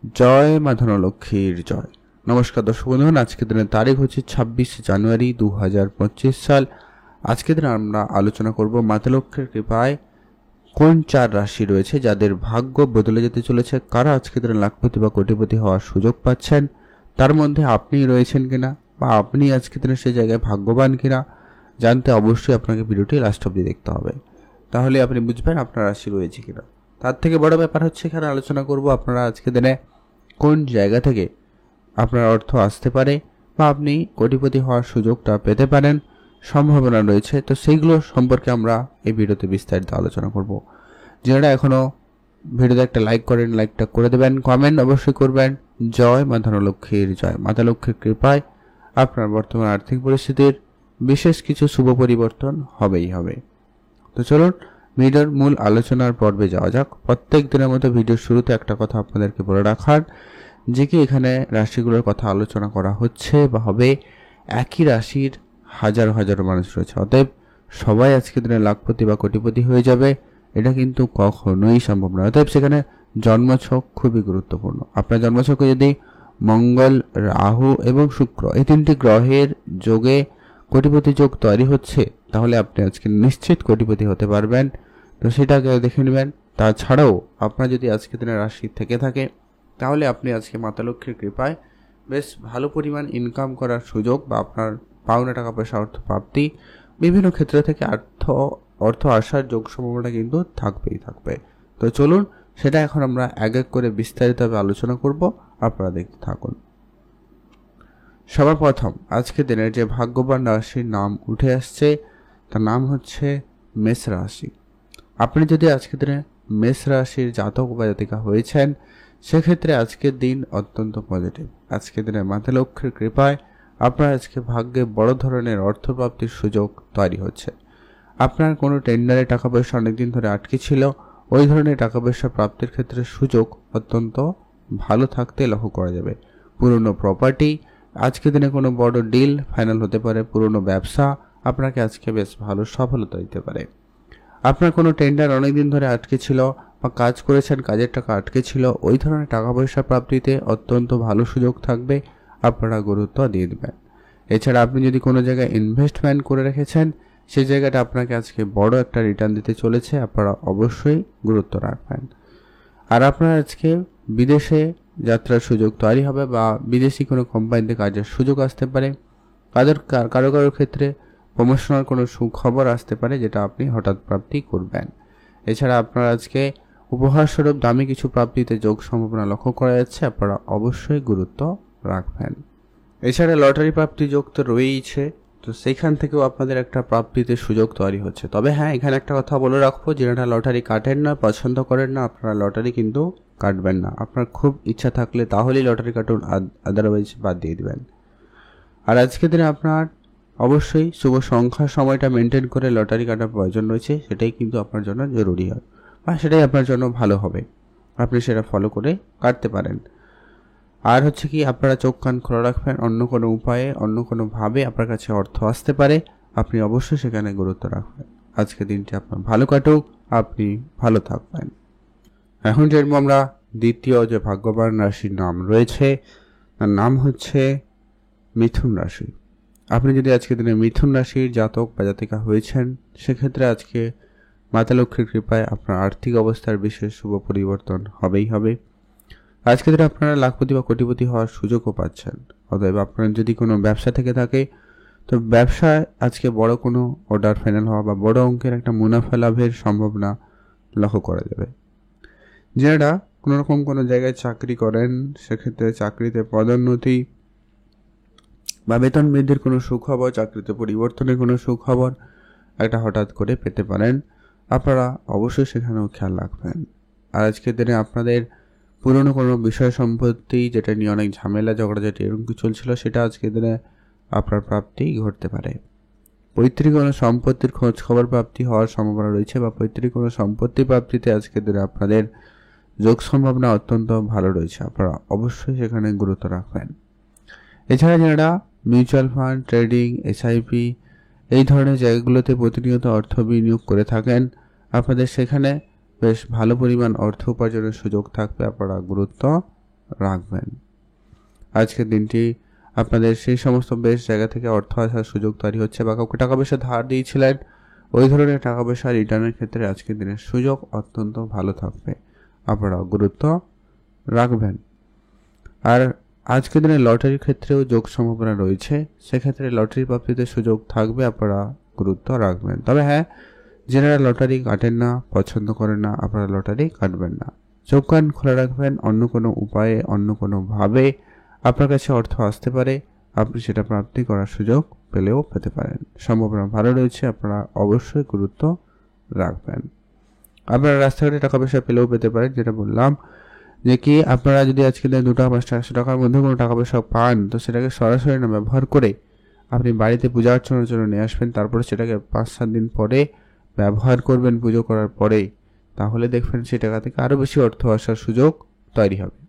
জয় মা ধনলক্ষ্মীর জয়। নমস্কার দর্শক বন্ধুগণ, আজকের দিনের তারিখ হচ্ছে 26 জানুয়ারি 2025 সাল। আজকের দিনে আমরা আলোচনা করব মাতা লক্ষ্মীর কৃপায় কোন 4 রাশি রয়েছে যাদের ভাগ্য বদলে যেতে চলেছে, কারা আজকের দিনে লাখপতি বা কোটিপতি হওয়ার সুযোগ পাচ্ছেন, তার মধ্যে আপনি রয়েছেন কিনা বা আপনি আজকের দিনে সেই জায়গায় ভাগ্যবান কিনা জানতে অবশ্যই আপনাকে ভিডিওটি লাস্ট অবধি দেখতে হবে। তাহলে আপনি বুঝবেন আপনার রাশি রয়েছে কিনা। তার থেকে বড় ব্যাপার হচ্ছে এখানে আলোচনা করব আপনারা আজকের দিনে কোন জায়গা থেকে আপনার অর্থ আসতে পারে বা আপনি কোটিপতি হওয়ার সুযোগটা পেতে পারেন, সম্ভাবনা রয়েছে। তো সেইগুলো সম্পর্কে আমরা এই ভিডিওতে বিস্তারিত আলোচনা করব। যারা এখনও ভিডিওতে একটা লাইক করেন, লাইকটা করে দেবেন, কমেন্ট অবশ্যই করবেন। জয় মা ধনলক্ষ্মীর জয়। মাতা লক্ষ্মীর কৃপায় আপনার বর্তমান আর্থিক পরিস্থিতির বিশেষ কিছু শুভ পরিবর্তন হবেই হবে। তো চলুন ভিডিওর মূল আলোচনার পর্বে যাওয়া যাক। প্রত্যেক দিনের মতো ভিডিওর শুরুতে একটা কথা আপনাদেরকে বলে রাখার, যে কি এখানে রাশিগুলোর কথা আলোচনা করা হচ্ছে বা হবে, একই রাশির হাজার হাজার মানুষ রয়েছে। অতএব সবাই আজকের দিনে লাখপতি বা কোটিপতি হয়ে যাবে এটা কিন্তু কখনোই সম্ভব নয়। অতএব সেখানে জন্মছক খুবই গুরুত্বপূর্ণ। আপনার জন্মছকে যদি মঙ্গল, রাহু এবং শুক্র এই 3টি গ্রহের যোগে কোটিপতি যোগ তৈরি হচ্ছে, তাহলে আপনি আজকে নিশ্চিত কোটিপতি হতে পারবেন। তো সেটাকে দেখে নেবেন। তাছাড়াও আপনার যদি আজকে দিনের রাশি থেকে থাকে, তাহলে আপনি আজকে মাতা লক্ষ্মীর কৃপায় বেশ ভালো পরিমাণ ইনকাম করার সুযোগ বা আপনার পাওনা টাকা পয়সা অর্থ প্রাপ্তি বিভিন্ন ক্ষেত্র থেকে অর্থ আসার যোগ সম্ভাবনা কিন্তু থাকবেই থাকবে। তো চলুন সেটা এখন আমরা এক এক করে বিস্তারিতভাবে আলোচনা করব, আপনারা দেখতে থাকুন। সবার প্রথম আজকের দিনের যে ভাগ্যবান রাশির নাম উঠে আসছে তার নাম হচ্ছে মেষ রাশি। আপনি যদি আজকের দিনে মেষ রাশির জাতক বা জাতিকা হয়েছেন, সেক্ষেত্রে আজকের দিন অত্যন্ত পজিটিভ। আজকের দিনে মাতা লক্ষ্মীর কৃপায় আপনার আজকে ভাগ্যে বড় ধরনের অর্থপ্রাপ্তির সুযোগ তৈরি হচ্ছে। আপনার কোনো টেন্ডারে টাকা পয়সা অনেকদিন ধরে আটকে ছিল, ওই ধরনের টাকা পয়সা প্রাপ্তির ক্ষেত্রে সুযোগ অত্যন্ত ভালো থাকতে লক্ষ্য করা যাবে। পুরনো প্রপার্টি, আজকের দিনে কোনো বড় ডিল ফাইনাল হতে পারে। পুরনো ব্যবসা আপনাকে আজকে বেশ ভালো সফলতা দিতে পারে। আপনার কোনো টেন্ডার অনেকদিন ধরে আটকে ছিল বা কাজ করেছেন, কাজের টাকা আটকে ছিল, ওই ধরনের টাকা পয়সা প্রাপ্তিতে অত্যন্ত ভালো সুযোগ থাকবে, আপনারা গুরুত্ব দিয়ে দেবেন। এছাড়া আপনি যদি কোনো জায়গায় ইনভেস্টমেন্ট করে রেখেছেন, সেই জায়গাটা আপনাকে আজকে বড় একটা রিটার্ন দিতে চলেছে, আপনারা অবশ্যই গুরুত্ব রাখবেন। আর আপনার আজকে বিদেশে যাত্রার সুযোগ তৈরি হবে বা বিদেশি কোনো কোম্পানিতে কাজের সুযোগ আসতে পারে। কারো কারোর ক্ষেত্রে প্রমোশনাল কোনো সুখবর আসতে পারে, যেটা আপনি হঠাৎ প্রাপ্তি করবেন। এছাড়া আপনার আজকে উপহারস্বরূপ দামি কিছু প্রাপ্তিতে যোগ সম্ভাবনা লক্ষ্য করা যাচ্ছে, আপনারা অবশ্যই গুরুত্ব রাখবেন। এছাড়া লটারি প্রাপ্তি যোগ তো রয়েইছে, তো সেইখান থেকেও আপনাদের একটা প্রাপ্তিতে সুযোগ তৈরি হচ্ছে। তবে হ্যাঁ, এখানে একটা কথা বলে রাখবো, যারা লটারি কাটেন না, পছন্দ করেন না, আপনারা লটারি কিন্তু কাটবেন না। আপনার খুব ইচ্ছা থাকলে তাহলেই লটারি কাটুন, আদারওয়াইজ বাদ দিয়ে দেবেন। আর আজকের দিনে আপনার অবশ্যই শুভ সংখ্যা সময়টা মেনটেন করে লটারি কাটার প্রয়োজন রয়েছে, সেটাই কিন্তু আপনার জন্য জরুরি হয় বা সেটাই আপনার জন্য ভালো হবে। আপনি সেটা ফলো করে কাটতে পারেন। আর হচ্ছে কি, আপনারা চোখ কান খোলা রাখবেন, অন্য কোনো উপায়ে অন্য কোনোভাবে আপনার কাছে অর্থ আসতে পারে, আপনি অবশ্যই সেখানে গুরুত্ব রাখবেন। আজকে দিনটি আপনার ভালো কাটুক, আপনি ভালো থাকবেন। এখন জানবো আমরা দ্বিতীয় যে ভাগ্যবান রাশির নাম রয়েছে, তার নাম হচ্ছে মিথুন রাশি। আপনি যদি আজকে দিনে মিথুন রাশির জাতক বা জাতিকা হয়েছেন, সেক্ষেত্রে আজকে মাতা লক্ষ্মীর কৃপায় আপনার আর্থিক অবস্থার বিশেষ শুভ পরিবর্তন হবেই হবে। আজকে দিনে আপনারা লাখপতি বা কোটিপতি হওয়ার সুযোগও পাচ্ছেন। অতএব আপনার যদি কোনো ব্যবসা থেকে থাকে, তো ব্যবসায় আজকে বড় কোনো অর্ডার ফাইনাল হওয়া বা বড় অঙ্কের একটা মুনাফা লাভের সম্ভাবনা লক্ষ্য করা যাবে। যারা কোনোরকম কোনো জায়গায় চাকরি করেন, সেক্ষেত্রে চাকরিতে পদোন্নতি বা বেতন বৃদ্ধির কোনো সুখবর, চাকরিতে পরিবর্তনের কোনো সুখবর একটা হঠাৎ করে পেতে পারেন, আপনারা অবশ্যই সেখানেও খেয়াল রাখবেন। আর আজকের দিনে আপনাদের পুরনো কোনো বিষয় সম্পত্তি যেটা নিয়ে অনেক ঝামেলা ঝগড়াঝাটি এরকম কিছু চলছিল, সেটা আজকের দিনে আপনার প্রাপ্তি ঘটতে পারে। পৈতৃক কোনো সম্পত্তির খোঁজ খবর প্রাপ্তি হওয়ার সম্ভাবনা রয়েছে বা পৈতৃক কোনো সম্পত্তি প্রাপ্তিতে আজকের দিনে আপনাদের যোগ সম্ভাবনা অত্যন্ত ভালো রয়েছে, আপনারা অবশ্যই সেখানে গুরুত্ব রাখবেন। এছাড়া যারা মিউচুয়াল ফান্ড, ট্রেডিং, এসআইপি এই ধরনের জায়গাগুলোতে প্রতিনিয়ত অর্থ বিনিয়োগ করে থাকেন, আপনাদের সেখানে বেশ ভালো পরিমাণ অর্থ উপার্জনের সুযোগ থাকবে, আপনারা গুরুত্ব রাখবেন। আজকের দিনটি আপনাদের সেই সমস্ত বেশ জায়গা থেকে অর্থ আসার সুযোগ তৈরি হচ্ছে, বা কাউকে টাকা পয়সা ধার দিয়েছিলেন ওই ধরনের টাকা পয়সা রিটার্নের ক্ষেত্রে আজকের দিনের সুযোগ অত্যন্ত ভালো থাকবে, আপনারা গুরুত্ব রাখবেন। আর আজকের দিনে লটারির ক্ষেত্রেও যোগ সম্ভাবনা রয়েছে, সেক্ষেত্রে লটারি প্রাপ্তিতে সুযোগ থাকবে, আপনারা গুরুত্ব রাখবেন। তবে হ্যাঁ, যারা লটারি কাটেন না, পছন্দ করেন না, আপনারা লটারি কাটবেন না। চোখ কান খোলা রাখবেন, অন্য কোনো উপায়ে অন্য কোনোভাবে আপনার কাছে অর্থ আসতে পারে, আপনি সেটা প্রাপ্তি করার সুযোগ পেলেও পেতে পারেন, সম্ভাবনা ভালো রয়েছে, আপনারা অবশ্যই গুরুত্ব রাখবেন। আপনারা রাস্তাঘাটে টাকা পয়সা পেলেও পেতে পারেন, যেটা বললাম যে কি আপনারা যদি আজকে 2 টাকা 5 টাকা 100 টাকার মধ্যে কোনো টাকা পয়সা পান, তো সেটাকে সরাসরি না ব্যবহার করে আপনি বাড়িতে পূজা অর্চনার জন্য নিয়ে আসবেন, তারপরে সেটাকে 5-7 দিন পরে ব্যবহার করবেন পুজো করার পরেই, তাহলে দেখবেন সেই টাকা থেকে আরও বেশি অর্থ আসার সুযোগ তৈরি হবে।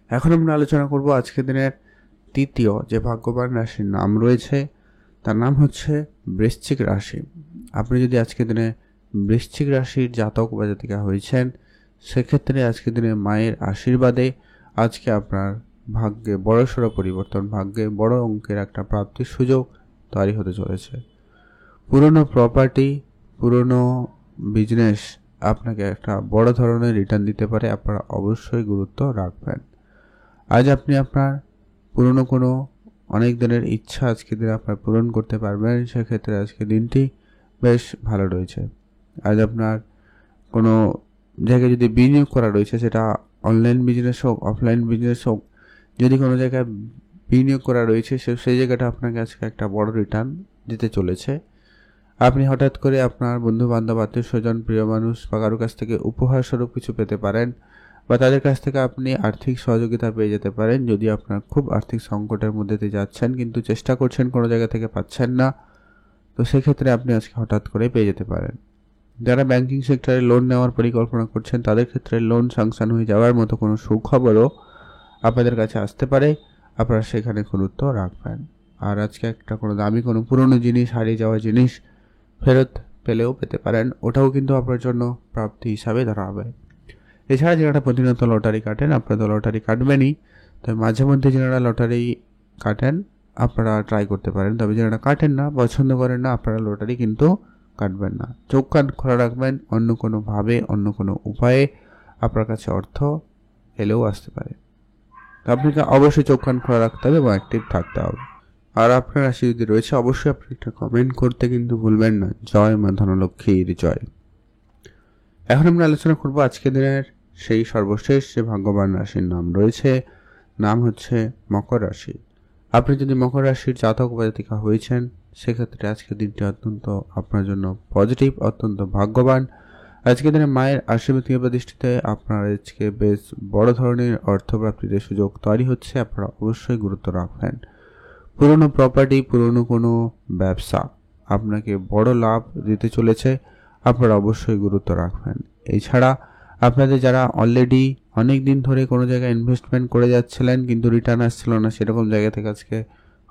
এখন আমরা আলোচনা করব আজকের দিনের তৃতীয় যে ভাগ্যবান রাশির নাম রয়েছে, তার নাম হচ্ছে বৃশ্চিক রাশি। আপনি যদি আজকের দিনে বৃশ্চিক রাশির জাতক বা জাতিকা হয়েছেন, সেক্ষেত্রে আজকের দিনে মায়ের আশীর্বাদে আজকে আপনার ভাগ্যে বড়সড় পরিবর্তন, ভাগ্যে বড় অঙ্কের একটা প্রাপ্তির সুযোগ তৈরি হতে চলেছে। পুরনো প্রপার্টি, পুরনো বিজনেস আপনাকে একটা বড় ধরনের রিটার্ন দিতে পারে, আপনারা অবশ্যই গুরুত্ব রাখবেন। আজ আপনি আপনার পুরনো কোনো অনেক দিনের ইচ্ছা আজকের দিনে আপনার পূরণ করতে পারবেন, সেক্ষেত্রে আজকের দিনটি বেশ ভালো রয়েছে। আজ আপনার কোনো জায়গায় যদি বিনিয়োগ করা রয়েছে, সেটা অনলাইন বিজনেস হোক, অফলাইন বিজনেস হোক, যদি কোনো জায়গায় বিনিয়োগ করা রয়েছে, সেই জায়গাটা আপনাকে আজকে একটা বড় রিটার্ন দিতে চলেছে। আপনি হঠাৎ করে আপনার বন্ধু বান্ধব, আত্মীয় স্বজন, প্রিয় মানুষ বা কারোর কাছ থেকে উপহার স্বরূপ কিছু পেতে পারেন, বা তাদের কাছ থেকে আপনি আর্থিক সহযোগিতা পেয়ে যেতে পারেন। যদি আপনার খুব আর্থিক সংকটের মধ্যে দিয়ে যাচ্ছেন কিন্তু চেষ্টা করছেন কোনো জায়গা থেকে পাচ্ছেন না, তো সেক্ষেত্রে আপনি আজকে হঠাৎ করে পেয়ে যেতে পারেন। যারা ব্যাংকিং সেক্টরে লোন নেওয়ার পরিকল্পনা করছেন, তাদের ক্ষেত্রে লোন স্যাংশন হয়ে যাওয়ার মতো কোনো সুখবরও আপনাদের কাছে আসতে পারে, আপনারা সেখানে গুরুত্ব রাখবেন। আর আজকে একটা কোনো দামি কোনো পুরনো জিনিস, হারিয়ে যাওয়া জিনিস ফেরত পেলেও পেতে পারেন, ওটাও কিন্তু আপনার জন্য প্রাপ্তি হিসাবে ধরা হবে। এছাড়া যারা প্রতিনিয়ত লটারি কাটেন, আপনারা তো লটারি কাটবেনই, তবে মাঝে মধ্যে যারা লটারি কাটেন আপনারা ট্রাই করতে পারেন। তবে যারা কাটেন না, পছন্দ করেন না, আপনারা লটারি কিন্তু কাটবেন না। চোখ কান খোলা রাখবেন, অন্য কোনোভাবে অন্য কোনো উপায়ে আপনার কাছে অর্থ এলেও আসতে পারে, তো আপনাকে অবশ্যই চোখ কান খোলা রাখতে হবে এবং অ্যাক্টিভ থাকতে হবে। আর আপনার রাশি যদি রয়েছে, অবশ্যই আপনি একটা কমেন্ট করতে কিন্তু ভুলবেন না। জয় মা ধনলক্ষ্মীর জয়। এখন আমরা আলোচনা করব আজকের দিনের সেই সর্বশেষ যে ভাগ্যবান রাশির নাম রয়েছে, নাম হচ্ছে মকর রাশি। আপনি যদি মকর রাশির জাতক বা জাতিকা হয়েছেন, সেক্ষেত্রে আজকের দিনটি অত্যন্ত আপনার জন্য পজিটিভ, অত্যন্ত ভাগ্যবান। আজকের দিনে মায়ের আশীর্বাদ দৃষ্টিতে আপনার আজকে বেশ বড় ধরনের অর্থপ্রাপ্তির সুযোগ তৈরি হচ্ছে, আপনারা অবশ্যই গুরুত্ব রাখবেন। পুরনো প্রপার্টি, পুরনো কোনো ব্যবসা আপনাকে বড় লাভ দিতে চলেছে, আপনারা অবশ্যই গুরুত্ব রাখবেন। এছাড়া আপনাদের যারা অলরেডি অনেক দিন ধরে কোনো জায়গায় ইনভেস্টমেন্ট করে যাচ্ছিলেন কিন্তু রিটার্ন আসছিল না, সেরকম জায়গা থেকে আজকে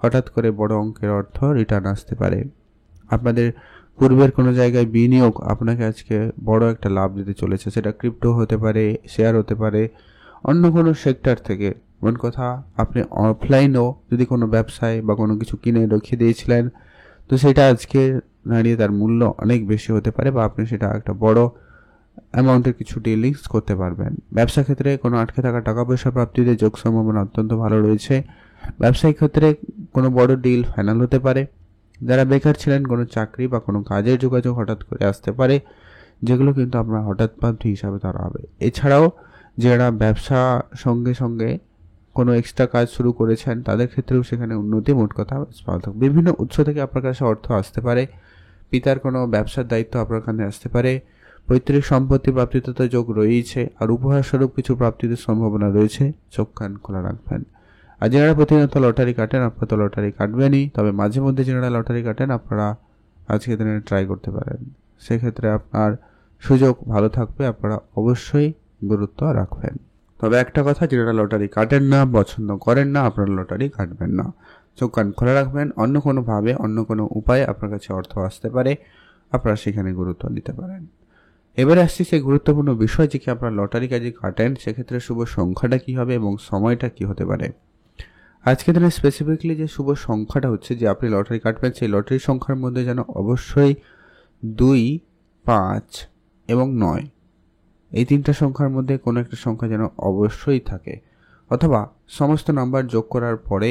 হঠাৎ করে বড় অঙ্কের অর্থ রিটার্ন আসতে পারে। আপনাদের পূর্বের কোনো জায়গায় বিনিয়োগ আপনাকে আজকে বড় একটা লাভ দিতে চলেছে, সেটা ক্রিপ্টো হতে পারে, শেয়ার হতে পারে, অন্য কোনো সেক্টর থেকে। মন কথা, আপনি অফলাইনেও যদি কোনো ব্যবসায় বা কোনো কিছু কিনে রেখে দিয়েছিলেন, তো সেটা আজকে দাঁড়িয়ে তার মূল্য অনেক বেশি হতে পারে, বা আপনি সেটা একটা বড় অ্যামাউন্টের কিছু ডিলিংস করতে পারবেন। ব্যবসা ক্ষেত্রে কোনো আটকে থাকা টাকা পয়সা প্রাপ্তিতে যোগ সম্ভাবনা অত্যন্ত ভালো রয়েছে। ব্যবসায়িক ক্ষেত্রে কোনো বড় ডিল ফাইনাল হতে পারে। যারা বেকার ছিলেন, কোনো চাকরি বা কোনো কাজের যোগাযোগ হঠাৎ করে আসতে পারে, যেগুলো কিন্তু আপনার হঠাৎ প্রাপ্তি হিসাবে ধরা হবে। এছাড়াও যারা ব্যবসা সঙ্গে সঙ্গে কোনো এক্সট্রা কাজ শুরু করেছেন, তাদের ক্ষেত্রেও সেখানে উন্নতি, মোট কথা ভালো থাকবে। বিভিন্ন উৎস থেকে আপনার কাছে অর্থ আসতে পারে। পিতার কোনো ব্যবসার দায়িত্ব আপনার কাছে আসতে পারে। পৈতৃক সম্পত্তি প্রাপ্তিতে তো যোগ রয়েছে, আর উপহার স্বরূপ কিছু প্রাপ্তির সম্ভাবনা রয়েছে। চোখ কান খোলা রাখবেন। আর যারা প্রতিনিয়ত লটারি কাটেন, আপনারা তো লটারি কাটবেনই, তবে মাঝে মধ্যে যারা লটারি কাটেন আপনারা আজকে দিনে ট্রাই করতে পারেন, সেক্ষেত্রে আপনার সুযোগ ভালো থাকবে, আপনারা অবশ্যই গুরুত্ব রাখবেন। তবে একটা কথা, যারা লটারি কাটেন না, পছন্দ করেন না, আপনারা লটারি কাটবেন না। চোখ কান খোলা রাখবেন, অন্য কোনোভাবে অন্য কোনো উপায়ে আপনার কাছে অর্থ আসতে পারে, আপনারা সেখানে গুরুত্ব দিতে পারেন। এবারে আসছি সেই গুরুত্বপূর্ণ বিষয় যে কি আপনার লটারি কাজে কাটেন সেক্ষেত্রে শুভ সংখ্যাটা কী হবে এবং সময়টা কী হতে পারে। আজকে দিনে স্পেসিফিকলি যে শুভ সংখ্যাটা হচ্ছে যে আপনি লটারি কাটবেন সেই লটারি সংখ্যার মধ্যে যেন অবশ্যই 2, 5 এবং 9 এই তিনটা সংখ্যার মধ্যে কোনো একটা সংখ্যা যেন অবশ্যই থাকে, অথবা সমস্ত নাম্বার যোগ করার পরে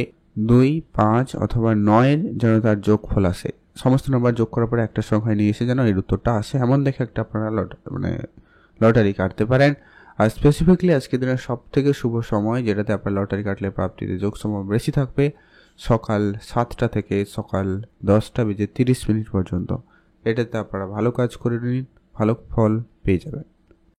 2, 5 অথবা 9 যেন তার যোগফল আসে। সমস্ত নাম্বার যোগ করার পরে একটা সংখ্যায় নিয়ে এসে যেন এর উত্তরটা আসে এমন দেখে একটা আপনারা লটারি কাটতে পারেন। আর স্পেসিফিকলি আজকের দিনের সব থেকে শুভ সময় যেটাতে আপনার লটারি কাটলে প্রাপ্তিতে যোগ সময় বেশি থাকবে সকাল 7টা থেকে সকাল 10টা বেজে 30 মিনিট পর্যন্ত। এটাতে আপনারা ভালো কাজ করে নিন, ভালো ফল পেয়ে যাবেন।